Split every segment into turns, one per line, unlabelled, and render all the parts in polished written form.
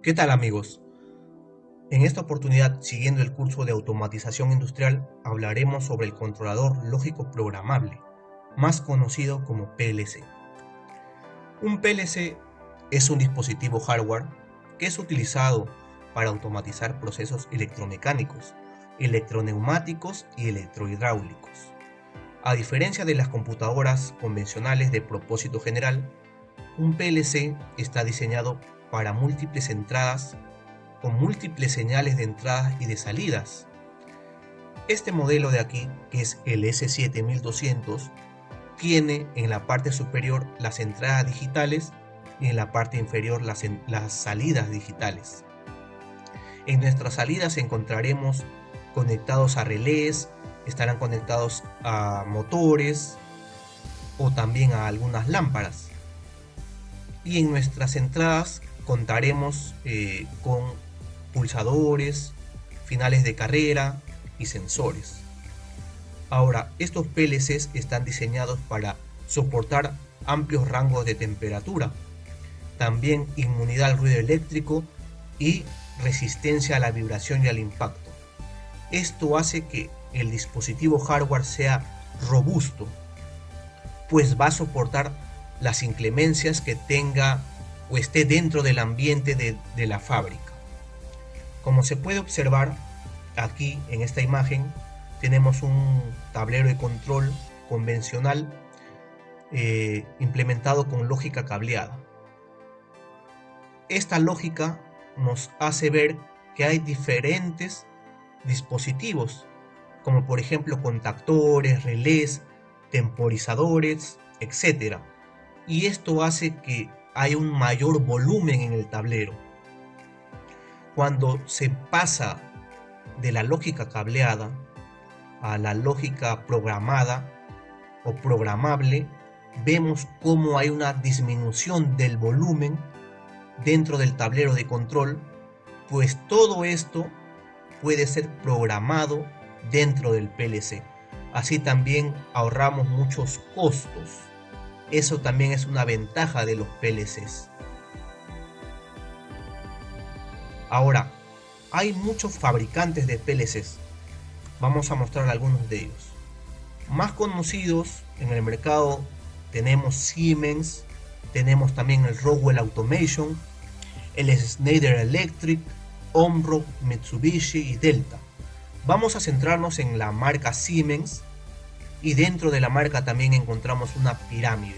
¿Qué tal, amigos? En esta oportunidad, siguiendo el curso de automatización industrial, hablaremos sobre el controlador lógico programable, más conocido como PLC. Un PLC es un dispositivo hardware que es utilizado para automatizar procesos electromecánicos, electroneumáticos y electrohidráulicos. A diferencia de las computadoras convencionales de propósito general, un PLC está diseñado para múltiples entradas con múltiples señales de entradas y de salidas. Este modelo de aquí, que es el S7200, tiene en la parte superior las entradas digitales y en la parte inferior las salidas digitales. En nuestras salidas encontraremos conectados a relés, estarán conectados a motores o también a algunas lámparas. Y en nuestras entradas contaremos con pulsadores, finales de carrera y sensores. Ahora, estos PLCs están diseñados para soportar amplios rangos de temperatura, también inmunidad al ruido eléctrico y resistencia a la vibración y al impacto. Esto hace que el dispositivo hardware sea robusto, pues va a soportar las inclemencias que tenga o esté dentro del ambiente de la fábrica. Como se puede observar aquí en esta imagen, tenemos un tablero de control convencional implementado con lógica cableada. Esta lógica nos hace ver que hay diferentes dispositivos, como por ejemplo contactores, relés, temporizadores, etc. Y esto hace que haya un mayor volumen en el tablero. Cuando se pasa de la lógica cableada a la lógica programada o programable, vemos cómo hay una disminución del volumen dentro del tablero de control, pues todo esto puede ser programado dentro del PLC. Así también ahorramos muchos costos. Eso también es una ventaja de los PLCs. Ahora, hay muchos fabricantes de PLCs. Vamos a mostrar algunos de ellos. Más conocidos en el mercado tenemos Siemens, tenemos también el Rockwell Automation, el Schneider Electric, Omron, Mitsubishi y Delta. Vamos a centrarnos en la marca Siemens y dentro de la marca también encontramos una pirámide.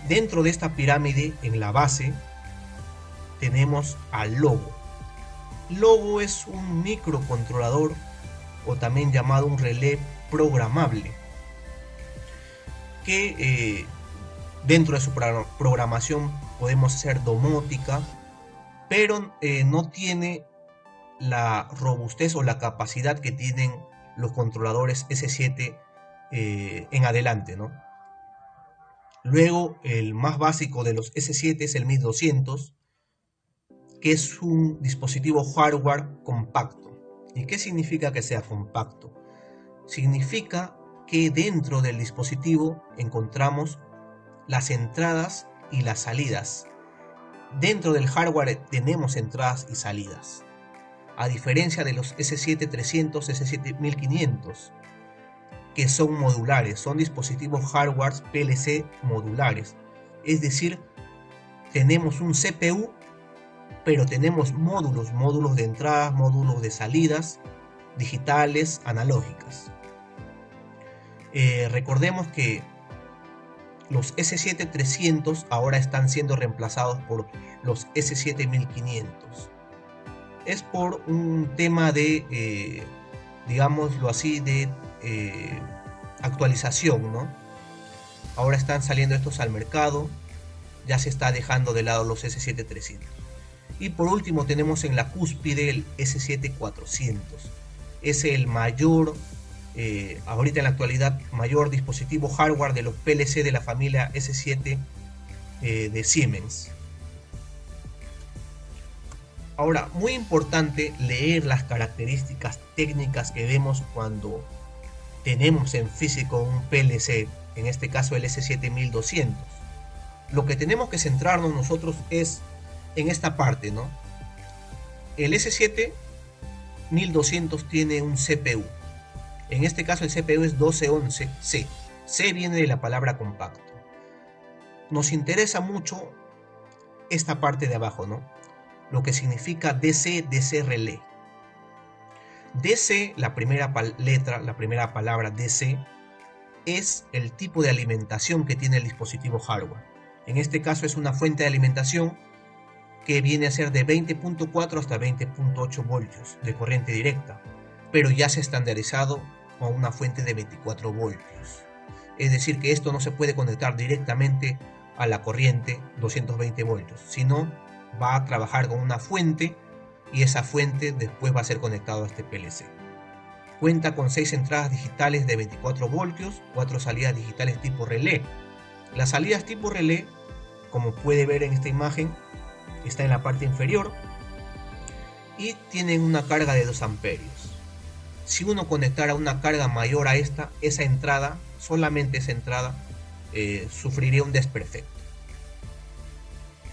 Dentro de esta pirámide, en la base, tenemos al Logo. Logo es un microcontrolador o también llamado un relé programable que dentro de su programación podemos hacer domótica, pero no tiene la robustez o la capacidad que tienen los controladores S7 en adelante, ¿no? Luego, el más básico de los S7 es el 1200, que es un dispositivo hardware compacto. ¿Y qué significa que sea compacto? Significa que dentro del dispositivo encontramos las entradas y las salidas. Dentro del hardware tenemos entradas y salidas, a diferencia de los S7300, S7500, que son modulares, son dispositivos hardware PLC modulares. Es decir, tenemos un CPU, pero tenemos módulos de entradas, módulos de salidas, digitales, analógicas. Recordemos que los S7300 ahora están siendo reemplazados por los S7500. Es por un tema de, digámoslo así, de actualización, ¿no? Ahora están saliendo estos al mercado, ya se está dejando de lado los S7300. Y por último tenemos en la cúspide el S7400. Es el mayor, ahorita en la actualidad, mayor dispositivo hardware de los PLC de la familia S7 de Siemens. Ahora, muy importante leer las características técnicas que vemos cuando tenemos en físico un PLC, en este caso el S7200. Lo que tenemos que centrarnos nosotros es en esta parte, ¿no? El S7-1200 tiene un CPU. En este caso el CPU es 1211C. C viene de la palabra compacto. Nos interesa mucho esta parte de abajo, ¿no? Lo que significa DC relé. DC, la primera letra, la primera palabra DC, es el tipo de alimentación que tiene el dispositivo hardware. En este caso es una fuente de alimentación que viene a ser de 20.4 hasta 20.8 voltios de corriente directa, pero ya se ha estandarizado con una fuente de 24 voltios. Es decir, que esto no se puede conectar directamente a la corriente 220 voltios, sino va a trabajar con una fuente y esa fuente después va a ser conectado a este PLC. Cuenta con 6 entradas digitales de 24 voltios, 4 salidas digitales tipo relé. Las salidas tipo relé, como puede ver en esta imagen, está en la parte inferior y tienen una carga de 2 amperios. Si uno conectara una carga mayor a esa entrada, solamente esa entrada, sufriría un desperfecto.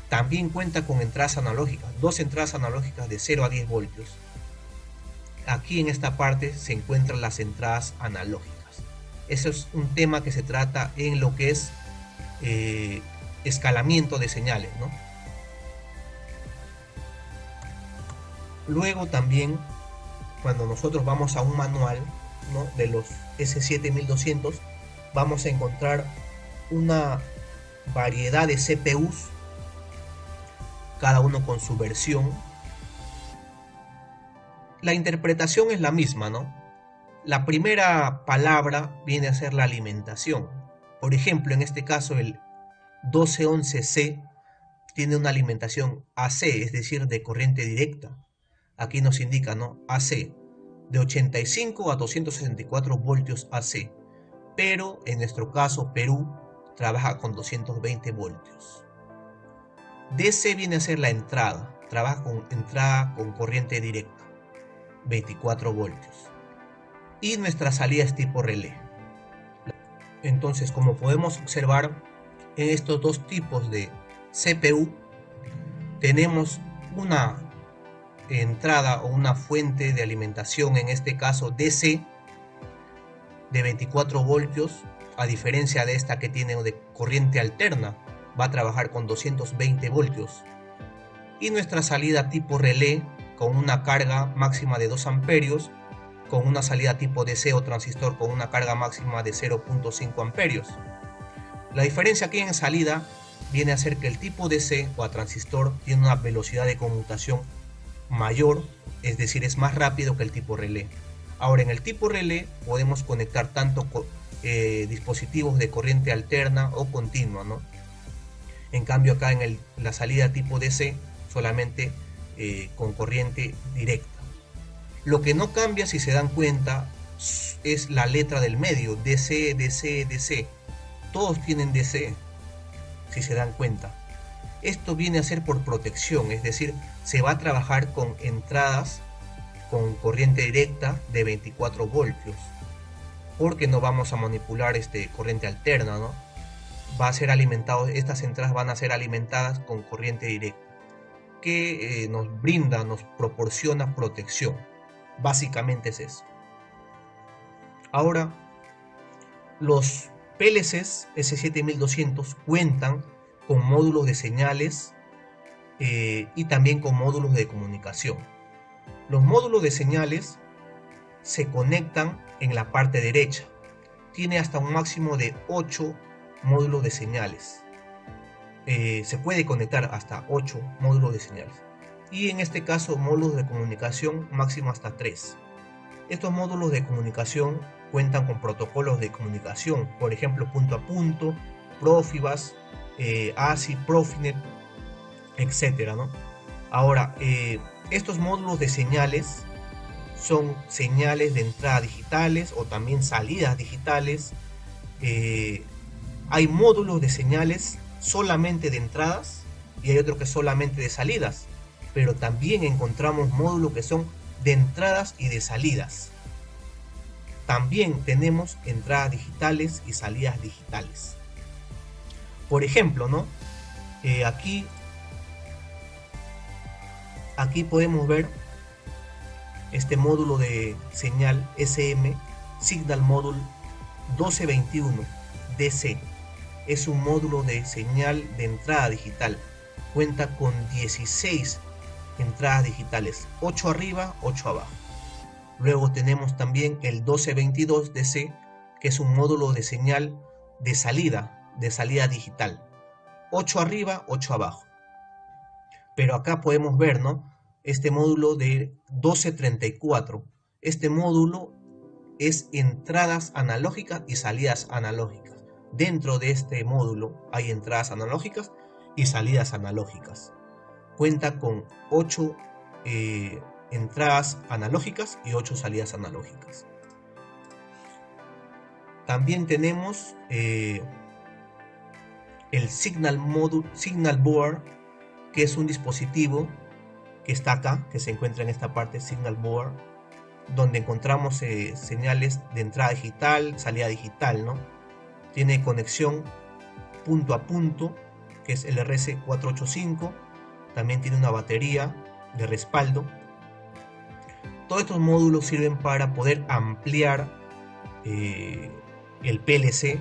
También cuenta con entradas analógicas, 2 entradas analógicas de 0 a 10 voltios. Aquí en esta parte se encuentran las entradas analógicas. Eso es un tema que se trata en lo que es escalamiento de señales, ¿no? Luego también, cuando nosotros vamos a un manual, ¿no?, de los S7-1200, vamos a encontrar una variedad de CPUs, cada uno con su versión. La interpretación es la misma, ¿no? La primera palabra viene a ser la alimentación. Por ejemplo, en este caso el 1211C tiene una alimentación AC, es decir, de corriente directa. Aquí nos indica, ¿no?, AC, de 85 a 264 voltios AC, pero en nuestro caso Perú trabaja con 220 voltios. DC viene a ser la entrada, trabaja con entrada con corriente directa, 24 voltios. Y nuestra salida es tipo relé. Entonces, como podemos observar, en estos dos tipos de CPU tenemos una entrada o una fuente de alimentación, en este caso DC, de 24 voltios, a diferencia de esta que tiene de corriente alterna, va a trabajar con 220 voltios. Y nuestra salida tipo relé, con una carga máxima de 2 amperios, con una salida tipo DC o transistor con una carga máxima de 0.5 amperios. La diferencia aquí en salida viene a ser que el tipo DC o a transistor tiene una velocidad de conmutación mayor, es decir, es más rápido que el tipo relé. Ahora, en el tipo relé podemos conectar tanto dispositivos de corriente alterna o continua, ¿no? En cambio, acá en la salida tipo DC solamente con corriente directa. Lo que no cambia, si se dan cuenta, es la letra del medio, DC, DC, DC. Todos tienen DC, si se dan cuenta. Esto viene a ser por protección, es decir, se va a trabajar con entradas con corriente directa de 24 voltios, porque no vamos a manipular corriente alterna, ¿no? Va a ser alimentado, estas entradas van a ser alimentadas con corriente directa, que nos brinda, nos proporciona protección. Básicamente es eso. Ahora, los PLCs S7-1200 cuentan con módulos de señales y también con módulos de comunicación. Los módulos de señales se conectan en la parte derecha. Tiene hasta un máximo de 8 módulos de señales. Se puede conectar hasta 8 módulos de señales. Y en este caso, módulos de comunicación máximo hasta 3. Estos módulos de comunicación cuentan con protocolos de comunicación, por ejemplo, punto a punto, Profibus, ASI, Profinet, etcétera, ¿no? Ahora, estos módulos de señales son señales de entrada digitales o también salidas digitales. Hay módulos de señales solamente de entradas y hay otros que solamente de salidas, pero también encontramos módulos que son de entradas y de salidas. También tenemos entradas digitales y salidas digitales. Por ejemplo, ¿no? Aquí podemos ver este módulo de señal SM Signal Module 1221 DC. Es un módulo de señal de entrada digital. Cuenta con 16 entradas digitales, 8 arriba, 8 abajo. Luego tenemos también el 1222 DC, que es un módulo de señal de salida digital, 8 arriba, 8 abajo. Pero acá podemos ver, ¿no? Este módulo de 1234. Este módulo es entradas analógicas y salidas analógicas. Dentro de este módulo hay entradas analógicas y salidas analógicas. Cuenta con 8 entradas analógicas y 8 salidas analógicas. También tenemos el Signal Board, que es un dispositivo que está acá, que se encuentra en esta parte, Signal Board, donde encontramos señales de entrada digital, salida digital, ¿no? Tiene conexión punto a punto, que es el RS485. También tiene una batería de respaldo. Todos estos módulos sirven para poder ampliar el PLC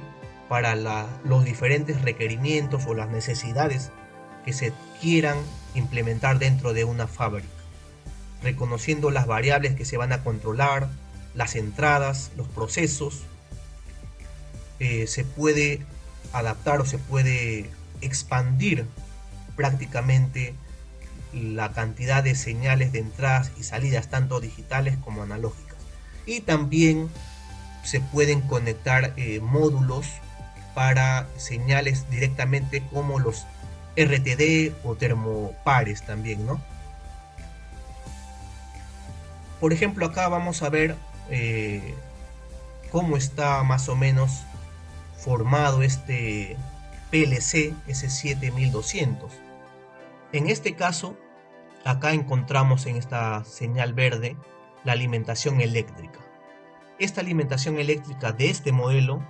para los diferentes requerimientos o las necesidades que se quieran implementar dentro de una fábrica, reconociendo las variables que se van a controlar, las entradas, los procesos. Se puede adaptar o se puede expandir prácticamente la cantidad de señales de entradas y salidas, tanto digitales como analógicas. Y también se pueden conectar módulos para señales directamente, como los RTD o termopares también, ¿no? Por ejemplo, acá vamos a ver cómo está más o menos formado este PLC S7200. En este caso, acá encontramos en esta señal verde la alimentación eléctrica. Esta alimentación eléctrica de este modelo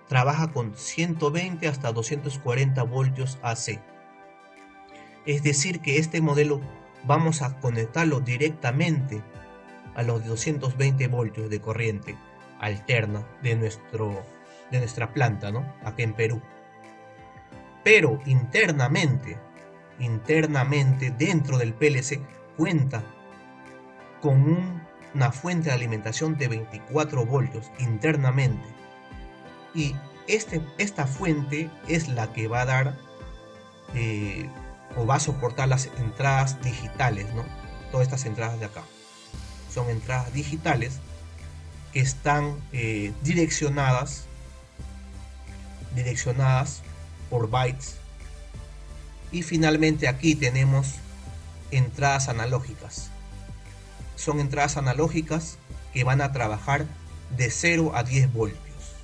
trabaja con 120 hasta 240 voltios AC. Es decir, que este modelo vamos a conectarlo directamente a los 220 voltios de corriente alterna de nuestra planta, ¿no? Aquí en Perú. Pero internamente dentro del PLC cuenta con una fuente de alimentación de 24 voltios internamente. Y esta fuente es la que va a dar o va a soportar las entradas digitales, ¿no? Todas estas entradas de acá son entradas digitales que están direccionadas por bytes. Y finalmente aquí tenemos entradas analógicas. Son entradas analógicas que van a trabajar de 0 a 10 voltios.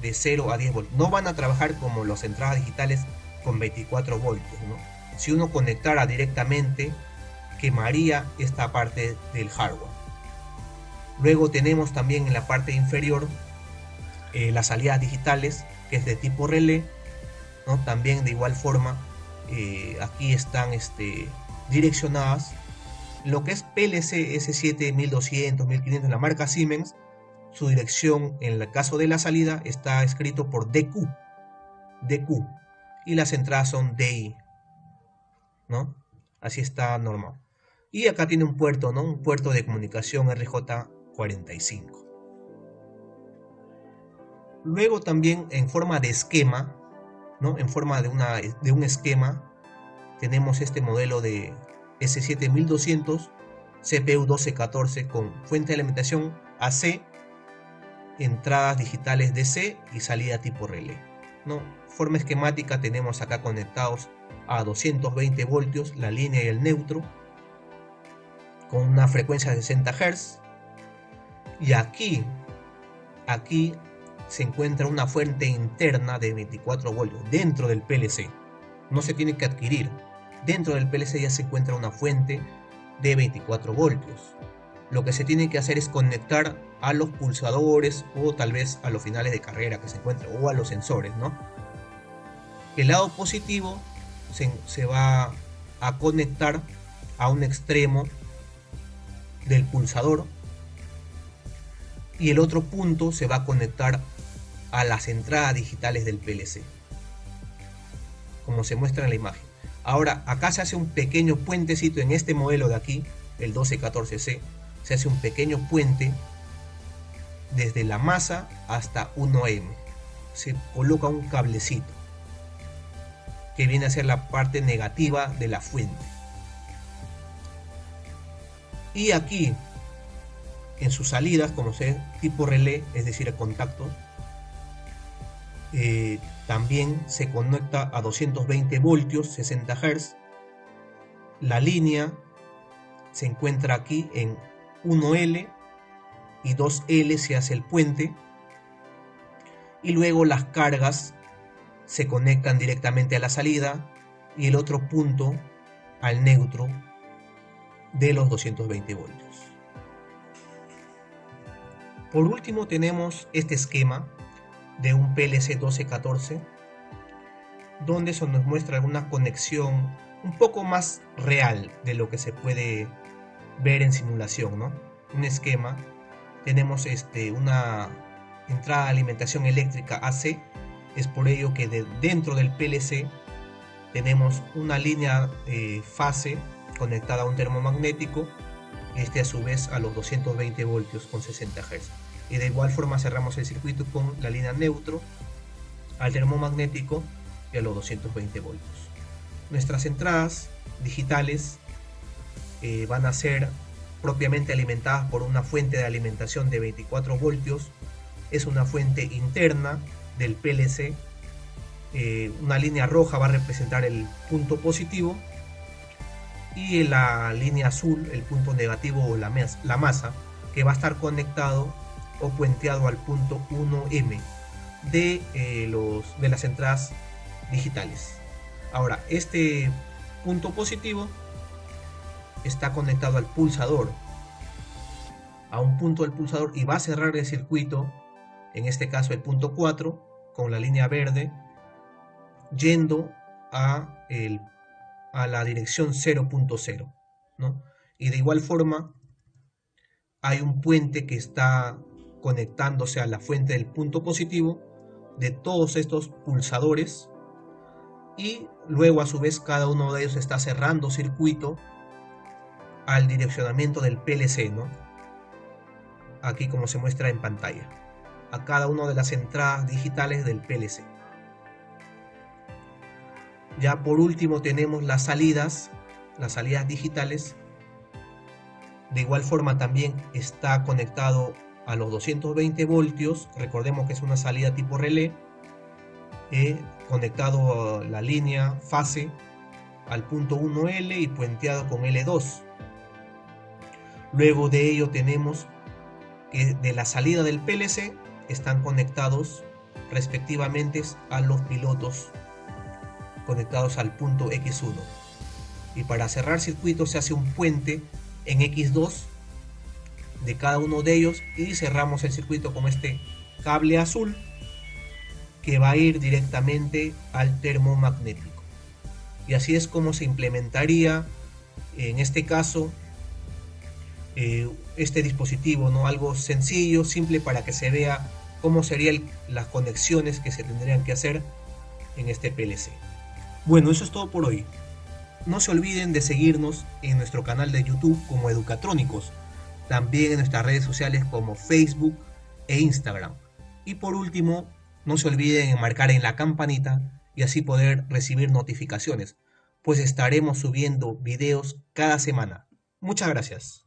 De 0 a 10 voltios. No van a trabajar como las entradas digitales con 24 voltios, ¿no? Si uno conectara directamente, quemaría esta parte del hardware. Luego tenemos también en la parte inferior las salidas digitales, que es de tipo relé, ¿no? También de igual forma aquí están direccionadas. Lo que es PLC S7 1200, 1500, la marca Siemens, su dirección en el caso de la salida está escrito por DQ, y las entradas son DI, ¿no? Así está normal. Y acá tiene un puerto, ¿no? Un puerto de comunicación RJ45. Luego también en forma de esquema, ¿no? En forma de un esquema, tenemos este modelo de S7 1200, CPU 1214 con fuente de alimentación AC, entradas digitales DC y salida tipo relé, ¿no? Forma esquemática, tenemos acá conectados a 220 voltios la línea y el neutro con una frecuencia de 60 Hz. Y aquí se encuentra una fuente interna de 24 voltios dentro del PLC. No se tiene que adquirir. Dentro del PLC ya se encuentra una fuente de 24 voltios. lo que se tiene que hacer es conectar a los pulsadores o tal vez a los finales de carrera que se encuentren o a los sensores, ¿no? El lado positivo se va a conectar a un extremo del pulsador y el otro punto se va a conectar a las entradas digitales del PLC, como se muestra en la imagen. Ahora, acá se hace un pequeño puentecito en este modelo de aquí, el 1214C, se hace un pequeño puente desde la masa hasta 1M. Se coloca un cablecito que viene a ser la parte negativa de la fuente. Y aquí, en sus salidas, como se tipo relé, es decir, el contacto, también se conecta a 220 voltios, 60 Hz. La línea se encuentra aquí en 1L y 2L se hace el puente. Y luego las cargas se conectan directamente a la salida y el otro punto al neutro de los 220 voltios. Por último tenemos este esquema de un PLC 1214 donde se nos muestra una conexión un poco más real de lo que se puede ver en simulación, ¿no? Un esquema, tenemos una entrada de alimentación eléctrica AC, es por ello que dentro del PLC tenemos una línea fase conectada a un termomagnético, a su vez a los 220 voltios con 60 Hz. Y de igual forma cerramos el circuito con la línea neutro al termomagnético y a los 220 voltios. Nuestras entradas digitales van a ser propiamente alimentadas por una fuente de alimentación de 24 voltios. Es una fuente interna del PLC. Una línea roja va a representar el punto positivo y la línea azul el punto negativo o la masa, que va a estar conectado o puenteado al punto 1M de las entradas digitales. Ahora, este punto positivo está conectado al pulsador, a un punto del pulsador, y va a cerrar el circuito, en este caso el punto 4, con la línea verde, yendo a la dirección 0.0, ¿no? Y de igual forma hay un puente que está conectándose a la fuente del punto positivo de todos estos pulsadores, y luego a su vez cada uno de ellos está cerrando circuito al direccionamiento del PLC, ¿no? Aquí como se muestra en pantalla, a cada una de las entradas digitales del PLC. Ya por último tenemos las salidas digitales. De igual forma también está conectado a los 220 voltios, recordemos que es una salida tipo relé, conectado a la línea fase al punto 1L y puenteado con L2. Luego de ello tenemos que de la salida del PLC están conectados respectivamente a los pilotos conectados al punto X1, y para cerrar circuito se hace un puente en X2 de cada uno de ellos y cerramos el circuito con este cable azul que va a ir directamente al termomagnético. Y así es como se implementaría en este caso este dispositivo, ¿no? Algo sencillo, simple, para que se vea cómo serían las conexiones que se tendrían que hacer en este PLC. Bueno, eso es todo por hoy. No se olviden de seguirnos en nuestro canal de YouTube como Educatrónicos, también en nuestras redes sociales como Facebook e Instagram. Y por último, no se olviden en marcar en la campanita y así poder recibir notificaciones, pues estaremos subiendo videos cada semana. Muchas gracias.